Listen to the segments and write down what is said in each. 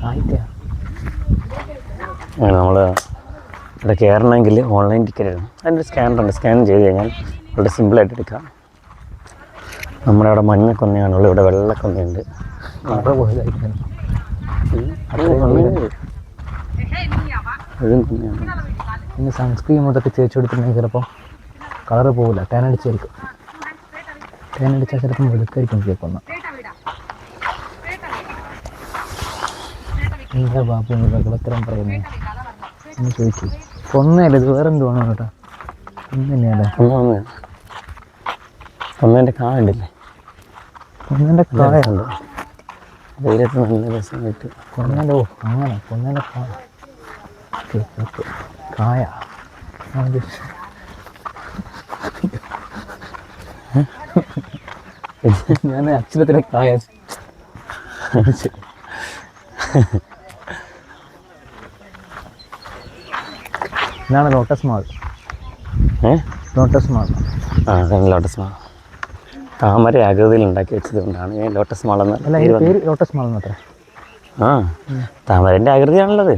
അങ്ങനെ നമ്മൾ ഇവിടെ കയറണമെങ്കിൽ ഓൺലൈൻ ടിക്കറ്റ് എടുക്കണം. അതിൻ്റെ സ്കാനറുണ്ട്, സ്കാൻ ചെയ്ത് കഴിഞ്ഞാൽ വളരെ സിമ്പിളായിട്ട് എടുക്കാം. നമ്മുടെ അവിടെ മഞ്ഞക്കൊന്നയാണുള്ളൂ, ഇവിടെ വെള്ളക്കൊന്നയുണ്ട്. പിന്നെ സൺസ്ക്രീൻ ഇങ്ങോട്ടൊക്കെ തേച്ച് കൊടുത്തിട്ടുണ്ടെങ്കിൽ ചിലപ്പോൾ കളറ് പോകില്ല, തേനടിച്ചായിരിക്കും. തേനടിച്ചാൽ ചിലപ്പം വെളുക്കായിരിക്കും കേൾക്കുന്ന. എന്താ ബാബു വെള്ളത്തരം പറയുന്നത് എന്ന് ചോദിച്ചു. കൊന്നയല്ല, ഇത് വേറെ എന്തുവാണോ കേട്ടോ. ഒന്ന് തന്നെയല്ലേ ഒന്നതിൻ്റെ കായ ഉണ്ടല്ലേ, കൊന്നേൻ്റെ കായ ഉണ്ട്. വെയിലത്ത് നല്ല രസം കിട്ടും. കൊന്നേൻ്റെ, ഓ അങ്ങനെ കൊന്നേൻ്റെ കായ. ഓക്കെ ഓക്കെ, കായ ഞാൻ അക്ഷരത്തിലെ കായ. ഇതാണ് ലോട്ടസ് മാൾ. Lotus mall. അതാണ് ലോട്ടസ് മാൾ. താമര ആകൃതിയിൽ ഉണ്ടാക്കി വെച്ചത് കൊണ്ടാണ് ഞാൻ ലോട്ടസ് മാൾ എന്ന്. അല്ല, ഈ പേര് ലോട്ടസ് മാൾ എന്നത്ര. താമരൻ്റെ ആകൃതിയാണുള്ളത്.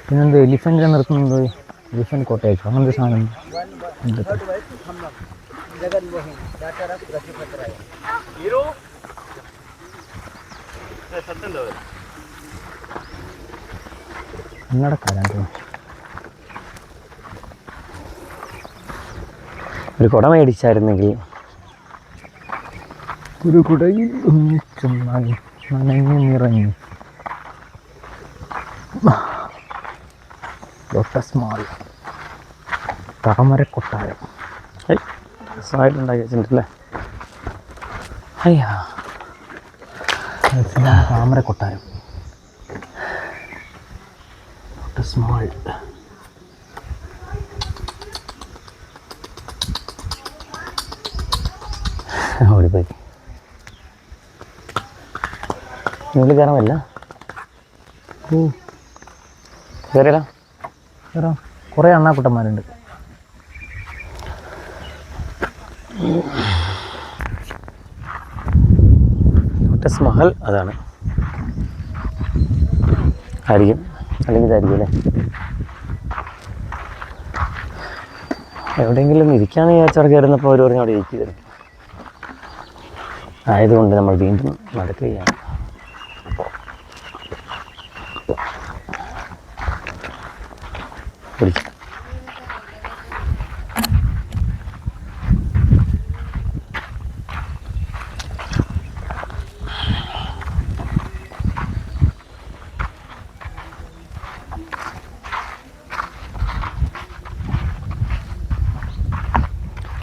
പിന്നെന്ത് എലിഫൻറ്റിനെ നിർത്തുന്നത്, എലിഫൻറ്റ് കോട്ടേജോ അങ്ങനത്തെ സാധനം. കന്നടക്കാരാണ്. ഒരു കുട മേടിച്ചായിരുന്നെങ്കിൽ ഒരു കുടയിൽ ഒന്നിച്ചൊന്നായി നനഞ്ഞു നിറഞ്ഞു. ലോട്ടസ് മാൾ, താമരക്കൊട്ടാരം. രസമായിട്ടുണ്ടാക്കി വെച്ചിട്ടുണ്ടല്ലേ. അയ്യാ, താമരക്കൊട്ടാരം. Lotus mall. ഓടിപ്പോയി. നിങ്ങൾ കയറാമല്ല. കയറിയല്ല, കയറാം. കുറേ അണ്ണാക്കുട്ടന്മാരുണ്ട്. ലോട്ടസ് മഹൽ അതാണ് ആയിരിക്കും, അല്ലെങ്കിൽ ഇതായിരിക്കും അല്ലേ. എവിടെയെങ്കിലും ഇരിക്കാമെന്ന് വിചാരിച്ചവർ കയറുന്നപ്പോൾ അവർ പറഞ്ഞ് അവിടെ ഇരിക്കുകയായിരുന്നു. ആയതുകൊണ്ട് നമ്മൾ വീണ്ടും നടക്കുകയാണ്. പിടിച്ചു.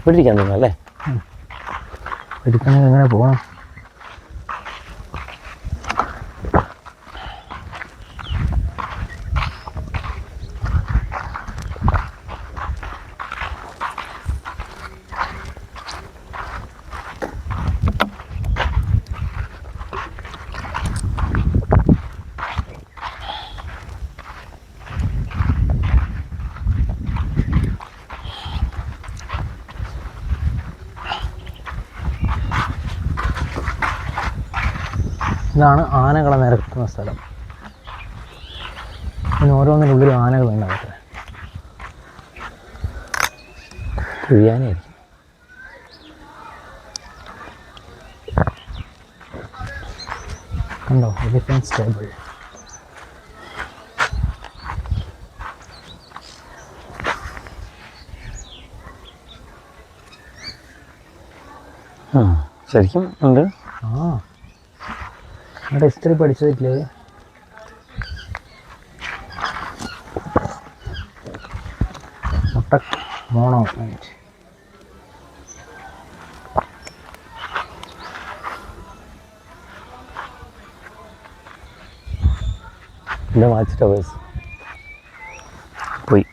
പിടിക്കാൻ തോന്നുന്നു അല്ലേ. പിടിക്കണമെങ്കിൽ എങ്ങനെ പോകണം? ഇതാണ് ആനകളെ നിരത്തുന്ന സ്ഥലം. പിന്നെ ഓരോന്നിനുള്ളിൽ ആനകൾ ഉണ്ടാകട്ടെ. കുഴിയാനായിരിക്കും. കണ്ടോ, എലിഫന്റ് സ്റ്റേബിൾ. ശരിക്കും ഉണ്ട്. അവിടെ ഹിസ്റ്ററി പഠിച്ചതില്ലേ? മുട്ടക് മോണോമെന്റ്. പിന്നെ വാച്ച് ടവേഴ്സ് പോയി.